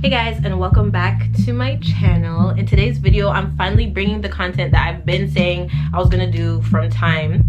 Hey guys, and welcome back to my channel. In today's video, I'm finally bringing the content that I've been saying I was gonna do from time.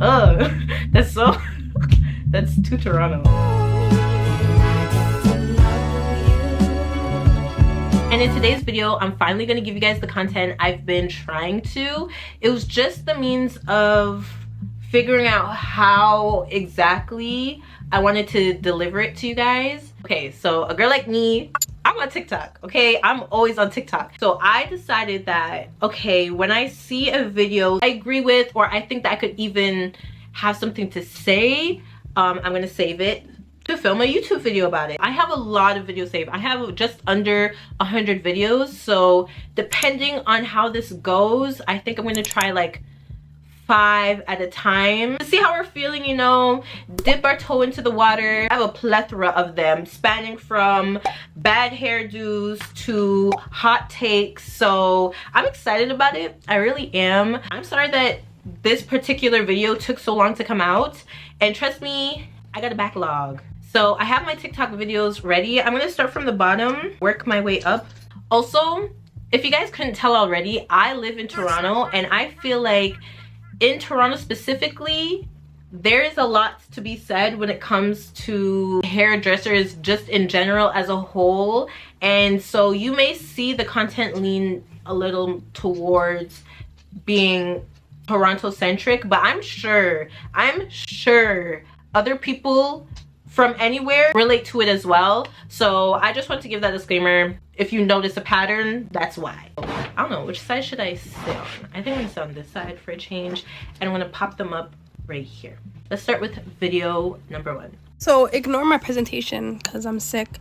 Ugh, that's so that's too Toronto. And in today's video, I'm finally gonna give you guys the content I've been trying to. It was just the means of figuring out how exactly I wanted to deliver it to you guys. Okay, so a girl like me, I'm on TikTok, okay? I'm always on TikTok. So I decided that, okay, when I see a video I agree with, or I think that I could even have something to say, I'm gonna save it to film a YouTube video about it. I have a lot of videos saved. I have just under 100 videos. So depending on how this goes, I think I'm gonna try like 5 at a time to see how we're feeling, you know, dip our toe into the water. I have a plethora of them spanning from bad hairdos to hot takes, so I'm excited about it. I really am. I'm sorry that this particular video took so long to come out, and trust me, I got a backlog. So I have my TikTok videos ready. I'm gonna start from the bottom, work my way up. Also, if you guys couldn't tell already, I live in Toronto, and I feel like in Toronto specifically, there is a lot to be said when it comes to hairdressers just in general as a whole. And so you may see the content lean a little towards being Toronto centric, but I'm sure other people from anywhere relate to it as well. So I just want to give that disclaimer. If you notice a pattern, that's why. I don't know, which side should I sit on? I think I'm gonna sit on this side for a change, and I'm gonna pop them up right here. Let's start with video number 1. So ignore my presentation because I'm sick,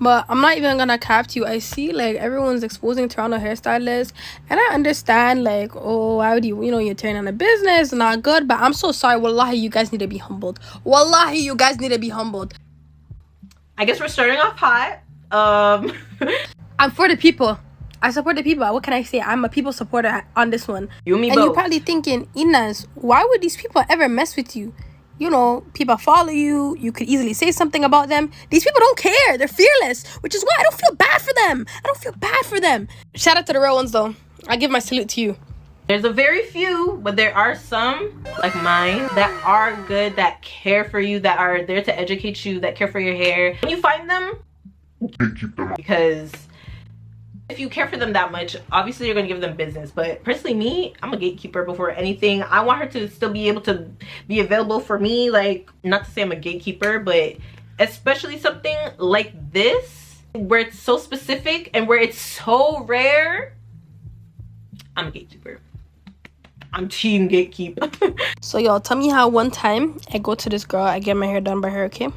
but I'm not even gonna cap to you. I see like everyone's exposing Toronto hairstylists, and I understand like, oh, why would you you're turning on a business, not good, but I'm so sorry. Wallahi, you guys need to be humbled. Wallahi, you guys need to be humbled. I guess we're starting off hot. I'm for the people. I support the people. What can I say? I'm a people supporter on this one. You and me both. both. You're probably thinking, Inez, why would these people ever mess with you? You know, people follow you. You could easily say something about them. These people don't care. They're fearless, which is why I don't feel bad for them. I don't feel bad for them. Shout out to the real ones, though. I give my salute to you. There's a very few, but there are some, like mine, that are good, that care for you, that are there to educate you, that care for your hair. When you find them, keep them. Because if you care for them that much, obviously you're gonna give them business. But personally, me, I'm a gatekeeper before anything. I want her to still be able to be available for me. Like, not to say I'm a gatekeeper, but especially something like this, where it's so specific and where it's so rare, I'm a gatekeeper. I'm team gatekeeper. So y'all, tell me how one time I go to this girl, I get my hair done by her, okay?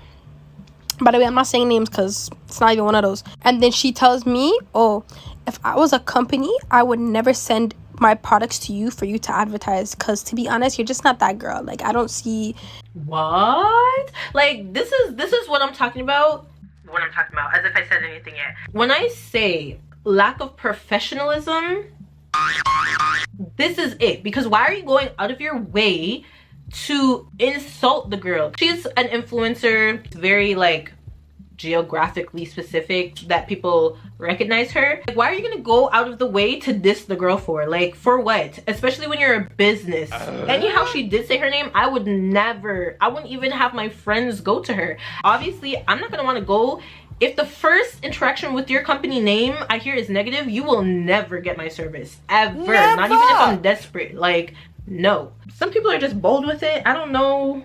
By the way, I'm not saying names because it's not even one of those. And then she tells me, oh, if I was a company, I would never send my products to you for you to advertise, because to be honest, you're just not that girl. Like, I don't see what, like, this is what I'm talking about. What I'm talking about, as if I said anything yet. When I say lack of professionalism, this is it. Because why are you going out of your way to insult the girl? She's an influencer, very like geographically specific that people recognize her. Like, why are you gonna go out of the way to diss the girl for? Like, for what? Especially when you're a business. Anyhow, she did say her name. I wouldn't even have my friends go to her. Obviously, I'm not gonna want to go. If the first interaction with your company name I hear is negative, you will never get my service, ever. Never. Not even if I'm desperate. Like, no. Some people are just bold with it. I don't know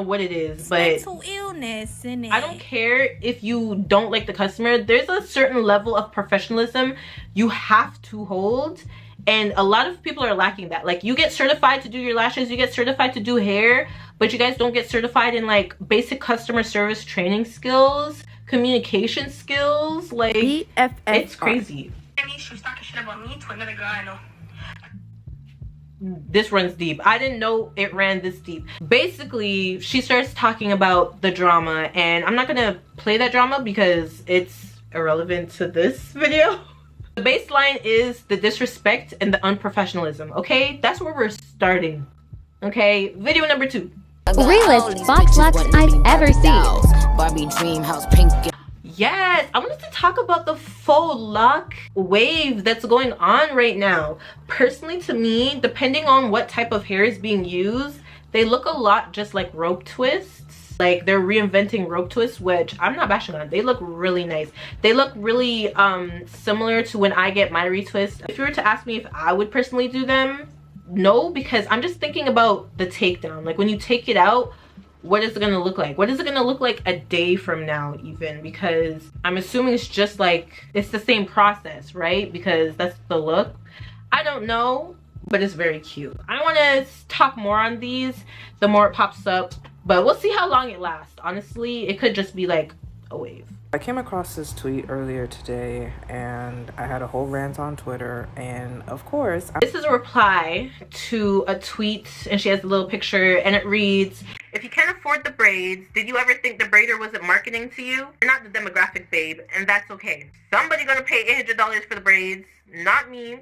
what it is, but mental illness, innit? I don't care if you don't like the customer. There's a certain level of professionalism you have to hold, and a lot of people are lacking that. Like, you get certified to do your lashes, you get certified to do hair, but you guys don't get certified in like basic customer service training skills, communication skills. Like, BFFR. It's crazy. She's talking shit about me to another girl I know. This runs deep. I didn't know it ran this deep. Basically, she starts talking about the drama, and I'm not gonna play that drama because it's irrelevant to this video. The baseline is the disrespect and the unprofessionalism, okay? That's where we're starting, okay? Video number 2. Realest box lux I've ever seen. Barbie dream house pink. Yes, I wanted to talk about the faux lock wave that's going on right now. Personally, to me, depending on what type of hair is being used, they look a lot just like rope twists. Like they're reinventing rope twists, which I'm not bashing on. They look really nice. They look really similar to when I get my retwists. If you were to ask me if I would personally do them, no, because I'm just thinking about the takedown. Like when you take it out, what is it gonna look like? What is it gonna look like a day from now even? Because I'm assuming it's just like, it's the same process, right? Because that's the look. I don't know, but it's very cute. I wanna talk more on these the more it pops up, but we'll see how long it lasts. Honestly, it could just be like a wave. I came across this tweet earlier today and I had a whole rant on Twitter, and of course this is a reply to a tweet, and she has a little picture and it reads, "If you can't afford the braids, did you ever think the braider wasn't marketing to you? You're not the demographic, babe, and that's okay. Somebody gonna pay $800 for the braids, not me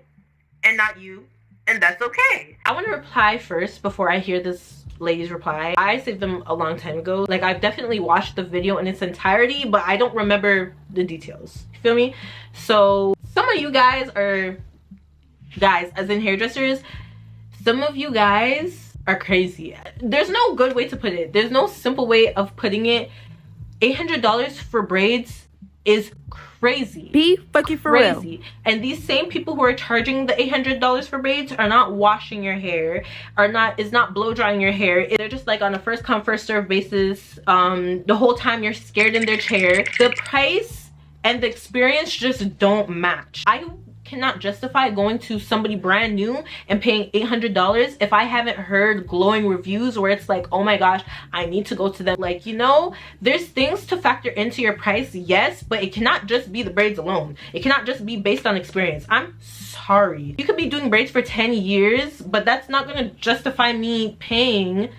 and not you, and that's okay." I want to reply first before I hear this lady's reply. I saved them a long time ago. Like, I've definitely watched the video in its entirety, but I don't remember the details. You feel me? So some of you guys are guys, as in hairdressers, some of you guys are crazy. There's no good way to put it. There's no simple way of putting it. $800 for braids is crazy. Be fucking for real. And these same people who are charging the $800 for braids are not washing your hair, is not blow drying your hair. They're just like on a first come first serve basis. The whole time you're scared in their chair. The price and the experience just don't match. I cannot justify going to somebody brand new and paying $800 if I haven't heard glowing reviews where it's like, oh my gosh, I need to go to them. Like, you know, there's things to factor into your price, yes, but it cannot just be the braids alone. It cannot just be based on experience. I'm sorry. You could be doing braids for 10 years, but that's not gonna justify me paying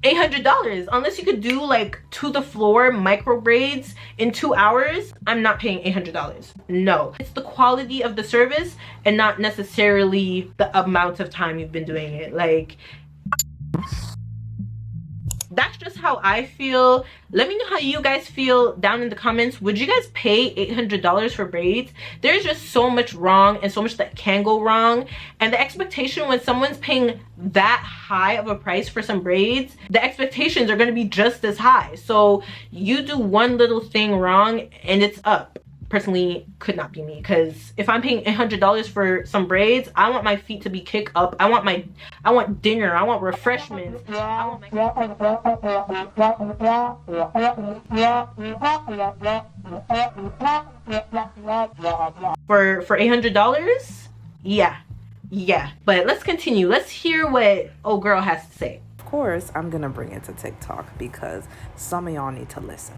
$800 unless you could do like to the floor micro braids in 2 hours. I'm not paying $800. No, it's the quality of the service and not necessarily the amount of time you've been doing it. Like, that's just how I feel. Let me know how you guys feel down in the comments. Would you guys pay $800 for braids? There's just so much wrong and so much that can go wrong, and the expectation when someone's paying that high of a price for some braids, the expectations are going to be just as high. So you do one little thing wrong and it's up. Personally, could not be me, because if I'm paying $800 for some braids, I want my feet to be kicked up. I want dinner, I want refreshments, for $800. Yeah, but let's continue. Let's hear what old girl has to say. of course I'm gonna bring it to TikTok because some of y'all need to listen.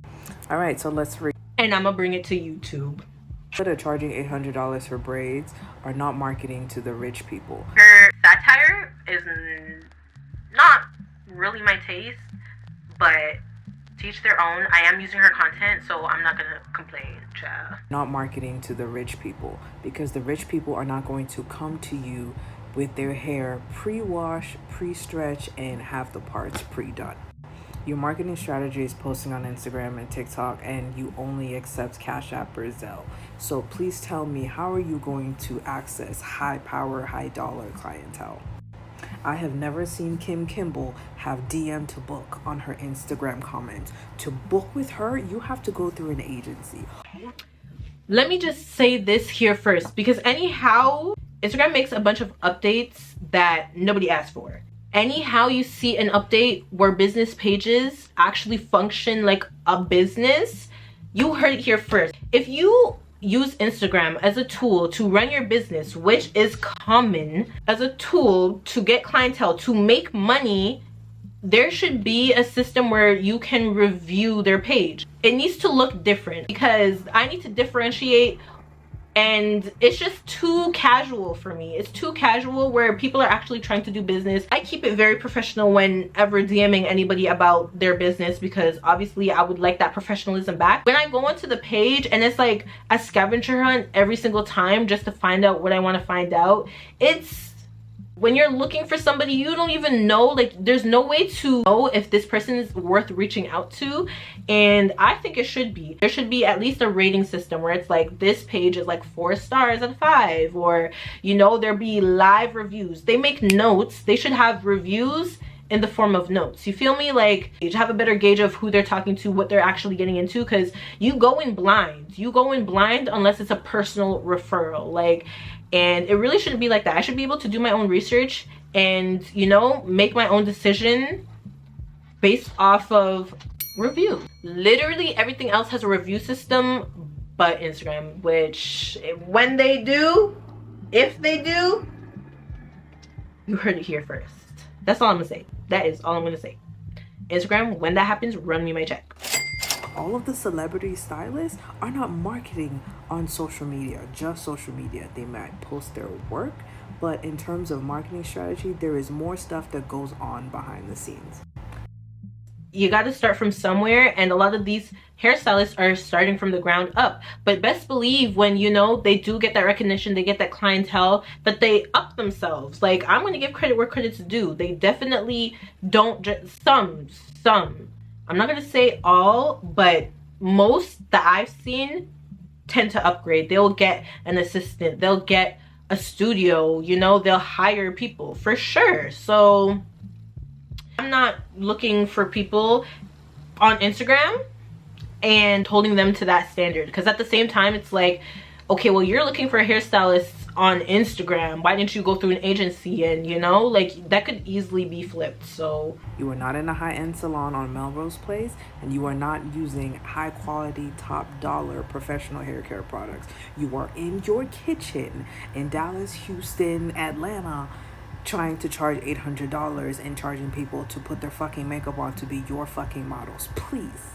All right, so let's read. And I'm gonna bring it to YouTube. That are charging $800 for braids are not marketing to the rich people. Her satire is not really my taste, but to each their own. I am using her content, so I'm not gonna complain, child. Not marketing to the rich people, because the rich people are not going to come to you with their hair pre-wash, pre-stretch, and have the parts pre-done. Your marketing strategy is posting on Instagram and TikTok, and you only accept Cash App or Zelle. So please tell me, how are you going to access high power, high dollar clientele? I have never seen Kim Kimble have DM to book on her Instagram comment. To book with her, you have to go through an agency. Let me just say this here first, because anyhow, Instagram makes a bunch of updates that nobody asked for. Anyhow you see an update where business pages actually function like a business, you heard it here first. If you use Instagram as a tool to run your business, which is common, as a tool to get clientele, to make money, there should be a system where you can review their page. It needs to look different, because I need to differentiate, and it's just too casual for me. It's too casual where people are actually trying to do business. I keep it very professional whenever DMing anybody about their business, because obviously I would like that professionalism back. When I go onto the page and it's like a scavenger hunt every single time just to find out what I want to find out, it's When you're looking for somebody, you don't even know, like, there's no way to know if this person is worth reaching out to. And I think it should be. There should be at least a rating system where it's like, this page is like 4 stars out of 5, or, you know, there be live reviews. They make notes. They should have reviews in the form of notes. You feel me? Like, you have a better gauge of who they're talking to, what they're actually getting into, because you go in blind. You go in blind unless it's a personal referral. Like, and it really shouldn't be like that. I should be able to do my own research and, you know, make my own decision based off of review. Literally everything else has a review system but Instagram, which when they do, if they do, you heard it here first. That's all I'm gonna say. That is all I'm gonna say. Instagram, when that happens, run me my check. All of the celebrity stylists are not marketing on social media, just social media. They might post their work, but in terms of marketing strategy, there is more stuff that goes on behind the scenes. You got to start from somewhere, and a lot of these hairstylists are starting from the ground up. But best believe when, you know, they do get that recognition, they get that clientele, that they up themselves. Like, I'm going to give credit where credit's due. They definitely don't just, some. I'm not going to say all, but most that I've seen tend to upgrade. They'll get an assistant, they'll get a studio, you know, they'll hire people for sure. So I'm not looking for people on Instagram and holding them to that standard, because at the same time it's like, okay, well, you're looking for a hairstylist on Instagram, why didn't you go through an agency? And, you know, like, that could easily be flipped. So you are not in a high-end salon on Melrose Place, and you are not using high quality, top dollar professional hair care products. You are in your kitchen in Dallas, Houston, Atlanta, trying to charge $800 and charging people to put their fucking makeup on to be your fucking models. Please.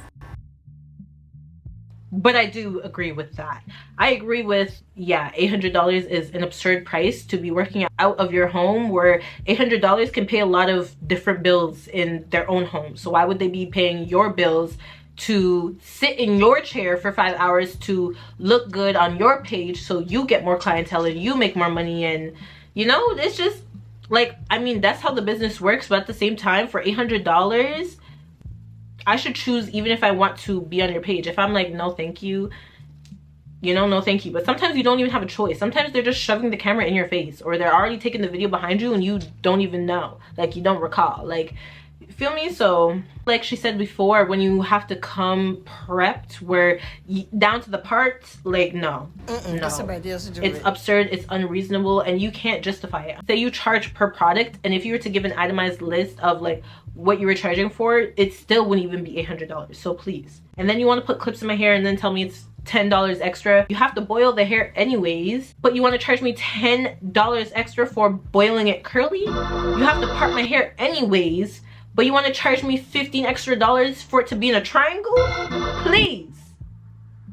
But I do agree with that. I agree with, yeah, $800 is an absurd price to be working out of your home, where $800 can pay a lot of different bills in their own home. So why would they be paying your bills to sit in your chair for 5 hours to look good on your page so you get more clientele and you make more money? And, you know, it's just like, I mean, that's how the business works. But at the same time, for $800, I should choose, even if I want to be on your page. If I'm like, no thank you, you know, no thank you. But sometimes you don't even have a choice. Sometimes they're just shoving the camera in your face, or they're already taking the video behind you and you don't even know, like, you don't recall. Like, feel me? So like she said before, when you have to come prepped, where down to the parts, like, no, no, it's absurd, it's unreasonable, and you can't justify it. Say you charge per product, and if you were to give an itemized list of like what you were charging for, it still wouldn't even be $800. So please. And then you want to put clips in my hair and then tell me it's $10 extra. You have to boil the hair anyways, but you want to charge me $10 extra for boiling it curly? You have to part my hair anyways, but you want to charge me $15 extra for it to be in a triangle? Please.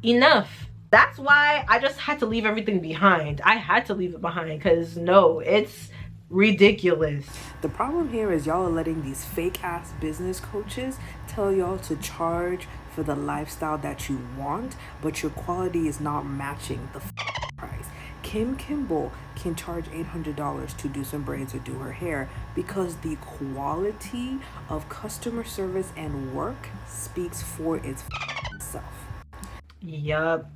Enough. That's why I just had to leave everything behind. I had to leave it behind, because no, it's ridiculous. The problem here is y'all are letting these fake ass business coaches tell y'all to charge for the lifestyle that you want, but your quality is not matching the price. Kim Kimball can charge $800 to do some braids or do her hair because the quality of customer service and work speaks for itself. Yup.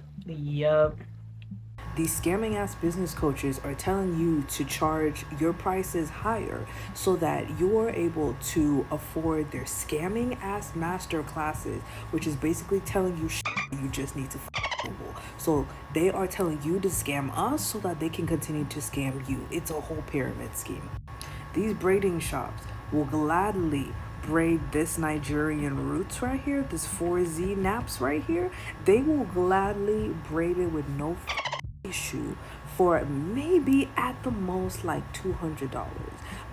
These scamming ass business coaches are telling you to charge your prices higher so that you're able to afford their scamming ass master classes, which is basically telling you you just need to Google. So they are telling you to scam us so that they can continue to scam you. It's a whole pyramid scheme. These braiding shops will gladly braid this Nigerian roots right here, this 4Z naps right here. They will gladly braid it with no issue for maybe at the most like $200.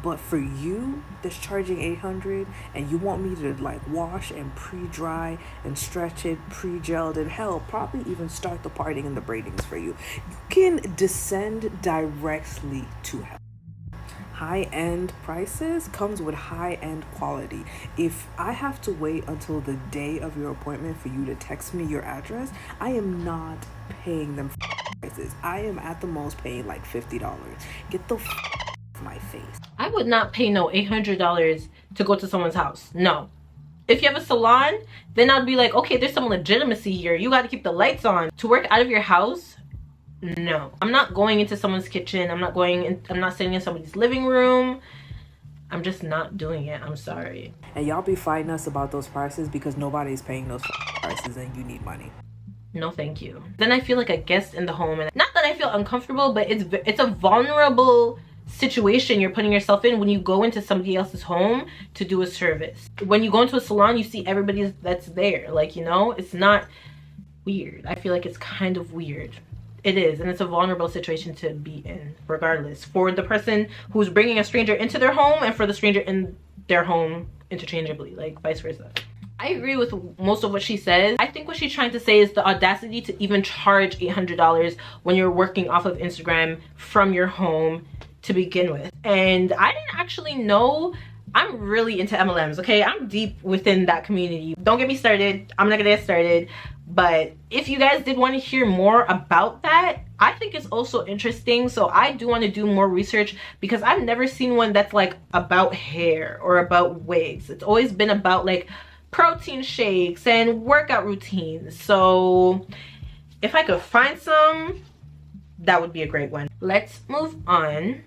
But for you that's charging $800 and you want me to like wash and pre-dry and stretch it, pre-gelled, and hell, probably even start the parting and the braidings for you, you can descend directly to hell. High-end prices comes with high-end quality. If I have to wait until the day of your appointment for you to text me your address, I am not paying them prices. I am at the most paying like $50. Get the my face. I would not pay no $800 to go to someone's house. No. If you have a salon, then I'd be like, okay, there's some legitimacy here. You got to keep the lights on. To work out of your house, no. I'm not going into someone's kitchen. I'm not sitting in somebody's living room. I'm just not doing it. I'm sorry. And y'all be fighting us about those prices because nobody's paying those prices and you need money. No, thank you. Then I feel like a guest in the home, and not that I feel uncomfortable, but it's a vulnerable situation you're putting yourself in when you go into somebody else's home to do a service. When you go into a salon, you see everybody that's there. Like, you know, it's not weird. I feel like it's kind of weird. It is, and it's a vulnerable situation to be in, regardless, for the person who's bringing a stranger into their home and for the stranger in their home interchangeably, like vice versa. I agree with most of what she says. I think what she's trying to say is the audacity to even charge $800 when you're working off of Instagram from your home to begin with. And I didn't actually know. I'm really into MLMs, okay? I'm deep within that community. Don't get me started. I'm not gonna get started. But if you guys did want to hear more about that, I think it's also interesting. So I do want to do more research because I've never seen one that's like about hair or about wigs. It's always been about like protein shakes and workout routines. So if I could find some, that would be a great one. Let's move on.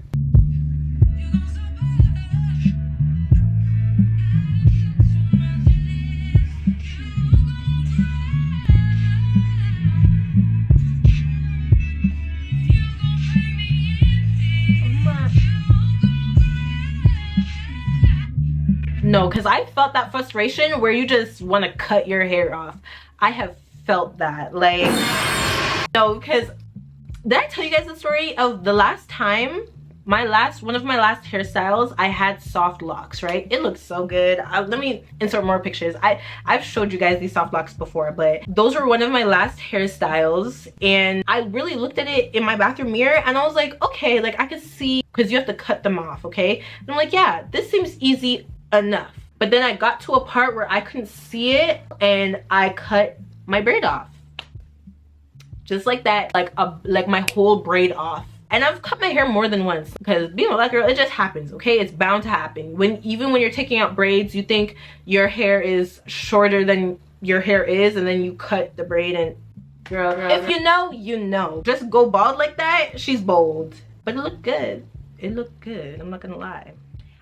No, because I felt that frustration where you just want to cut your hair off. I have felt that. Like, no, because did I tell you guys the story of the last time one of my last hairstyles, I had soft locks, right? It looks so good. Let me insert more pictures. I've showed you guys these soft locks before, but those were one of my last hairstyles, and I really looked at it in my bathroom mirror and I was like, okay, like I could see, because you have to cut them off, okay? And I'm like, yeah, this seems easy enough. But then I got to a part where I couldn't see it and I cut my braid off. Just like that, like my whole braid off. And I've cut my hair more than once because being a black girl, it just happens, okay? It's bound to happen. Even when you're taking out braids, you think your hair is shorter than your hair is, and then you cut the braid and girl, if you know, you know. Just go bald like that, she's bold. But it looked good. It looked good, I'm not gonna lie.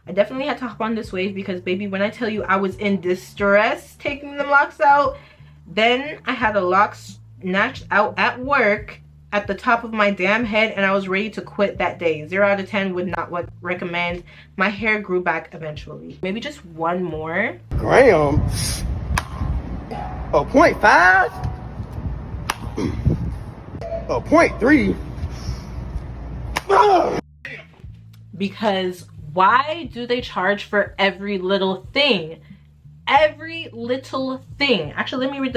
I definitely had to hop on this wave because baby, when I tell you I was in distress taking the locks out, then I had the locks snatched out at work at the top of my damn head and I was ready to quit that day. 0 out of 10 would not recommend. My hair grew back eventually. Maybe just one more. Graham, a 0.5, a 0.3. Because why do they charge for every little thing? Every little thing. Actually, let me read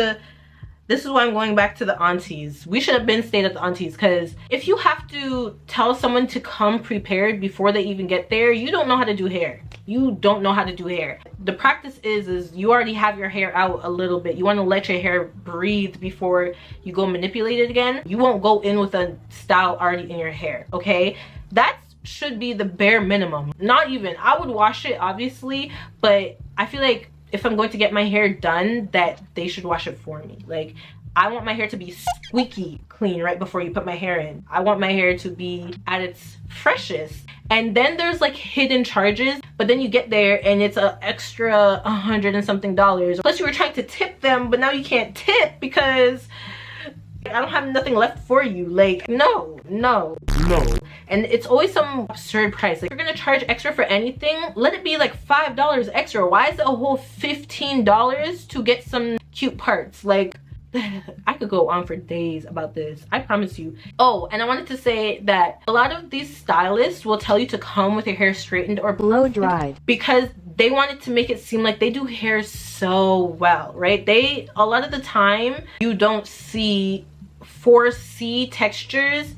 this is why I'm going back to the aunties. We should have been stayed at the aunties, because if you have to tell someone to come prepared before they even get there, you don't know how to do hair. You don't know how to do hair. The practice is you already have your hair out a little bit. You want to let your hair breathe before you go manipulate it again. You won't go in with a style already in your hair, okay? That should be the bare minimum. Not even. I would wash it, obviously, but I feel like if I'm going to get my hair done, that they should wash it for me. Like, I want my hair to be squeaky clean right before you put my hair in. I want my hair to be at its freshest. And then there's like hidden charges, but then you get there and it's an extra $100 and something. Plus you were trying to tip them, but now you can't tip because I don't have nothing left for you. Like, no. And it's always some absurd price. Like, if you're gonna charge extra for anything, let it be like $5 extra. Why is it a whole $15 to get some cute parts? Like, I could go on for days about this, I promise you. Oh, and I wanted to say that a lot of these stylists will tell you to come with your hair straightened or blow dried because they wanted to make it seem like they do hair so well, right? A lot of the time you don't see 4C textures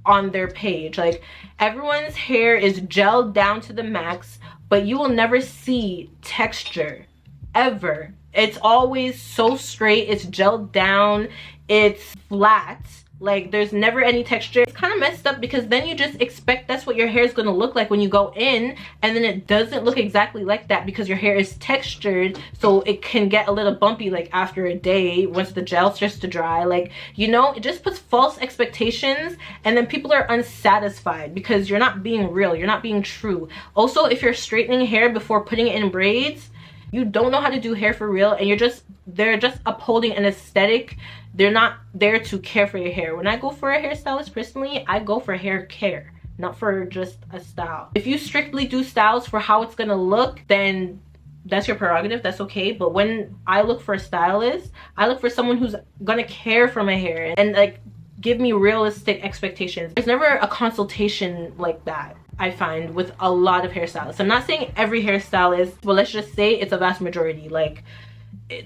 on their page. Like, everyone's hair is gelled down to the max, but you will never see texture ever. It's always so straight, it's gelled down, it's flat. Like there's never any texture. It's kind of messed up because then you just expect that's what your hair is going to look like when you go in, and then it doesn't look exactly like that because your hair is textured, so it can get a little bumpy like after a day once the gel starts to dry. Like, you know, it just puts false expectations, and then people are unsatisfied because you're not being real, you're not being true. Also, if you're straightening hair before putting it in braids, you don't know how to do hair for real, and they're just upholding an aesthetic. They're not there to care for your hair. When I go for a hairstylist personally, I go for hair care, not for just a style. If you strictly do styles for how it's gonna look, then that's your prerogative, that's okay. But when I look for a stylist, I look for someone who's gonna care for my hair and like give me realistic expectations. There's never a consultation like that, I find, with a lot of hairstylists. I'm not saying every hairstylist, but let's just say it's a vast majority. Like,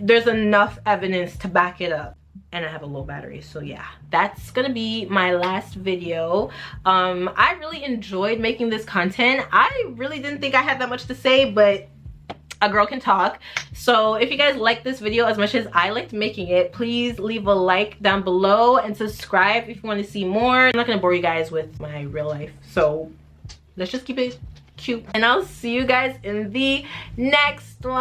there's enough evidence to back it up. And I have a low battery, so yeah, that's gonna be my last video. I really enjoyed making this content. I really didn't think I had that much to say, but a girl can talk. So if you guys like this video as much as I liked making it, please leave a like down below and subscribe if you want to see more. I'm not gonna bore you guys with my real life, so let's just keep it cute, and I'll see you guys in the next one.